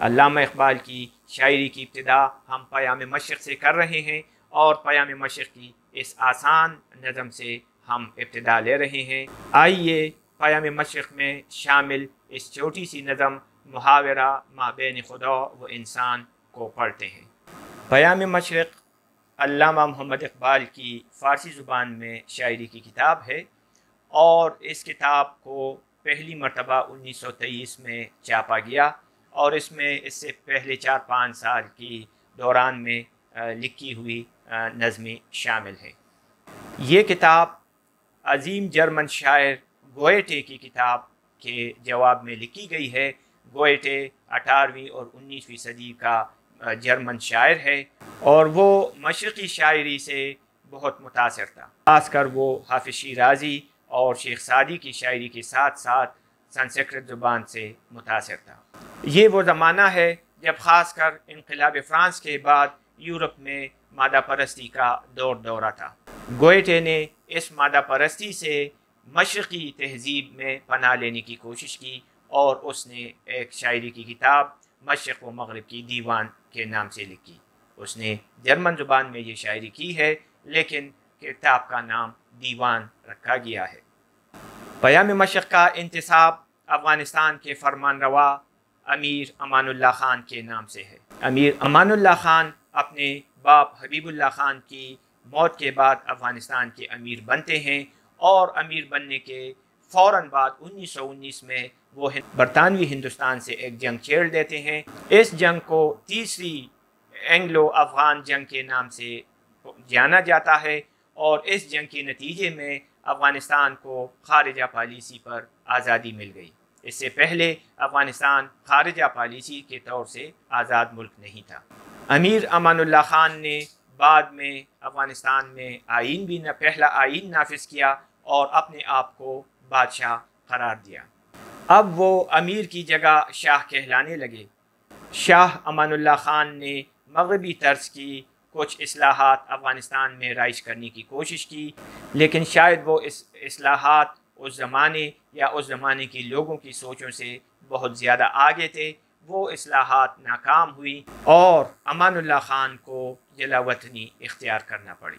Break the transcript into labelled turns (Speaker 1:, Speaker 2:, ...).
Speaker 1: علامہ اقبال کی شاعری کی ابتدا ہم پیام مشرق سے کر رہے ہیں اور پیام مشرق کی اس آسان نظم سے ہم ابتدا لے رہے ہیں۔ آئیے پیام مشرق میں شامل اس چھوٹی سی نظم محاورہ مابین خدا و انسان کو پڑھتے ہیں۔ پیام مشرق علامہ محمد اقبال کی فارسی زبان میں شاعری کی کتاب ہے اور اس کتاب کو پہلی مرتبہ 1923 میں چھاپا گیا اور اس میں اس سے پہلے 4-5 سال کی دوران میں لکھی ہوئی نظمیں شامل ہیں۔ یہ کتاب عظیم جرمن شاعر گوئٹے کی کتاب کے جواب میں لکھی گئی ہے۔ گوئٹے 18ویں اور 19ویں صدی کا جرمن شاعر ہے اور وہ مشرقی شاعری سے بہت متاثر تھا، خاص کر وہ حافظ شیرازی اور شیخ سعدی کی شاعری کے ساتھ ساتھ سنسکرت زبان سے متاثر تھا۔ یہ وہ زمانہ ہے جب خاص کر انقلاب فرانس کے بعد یورپ میں مادہ پرستی کا دورہ تھا۔ گوئٹے نے اس مادہ پرستی سے مشرقی تہذیب میں پناہ لینے کی کوشش کی اور اس نے ایک شاعری کی کتاب مشرق و مغرب کی دیوان کے نام سے لکھی۔ اس نے جرمن زبان میں یہ شاعری کی ہے لیکن کتاب کا نام دیوان رکھا گیا ہے۔ پیام مشرق کا انتساب افغانستان کے فرمان روا امیر امان اللہ خان کے نام سے ہے۔ امیر امان اللہ خان اپنے باپ حبیب اللہ خان کی موت کے بعد افغانستان کے امیر بنتے ہیں اور امیر بننے کے فوراً بعد 1919 میں وہ برطانوی ہندوستان سے ایک جنگ چھیڑ دیتے ہیں۔ اس جنگ کو تیسری اینگلو افغان جنگ کے نام سے جانا جاتا ہے اور اس جنگ کے نتیجے میں افغانستان کو خارجہ پالیسی پر آزادی مل گئی۔ اس سے پہلے افغانستان خارجہ پالیسی کے طور سے آزاد ملک نہیں تھا۔ امیر امان اللہ خان نے بعد میں افغانستان میں پہلا آئین نافذ کیا اور اپنے آپ کو بادشاہ قرار دیا۔ اب وہ امیر کی جگہ شاہ کہلانے لگے۔ شاہ امان اللہ خان نے مغربی طرز کی کچھ اصلاحات افغانستان میں رائج کرنے کی کوشش کی لیکن شاید وہ اس اصلاحات اس زمانے کے لوگوں کی سوچوں سے بہت زیادہ آگے تھے۔ وہ اصلاحات ناکام ہوئی اور امان اللہ خان کو جلا وطنی اختیار کرنا پڑی۔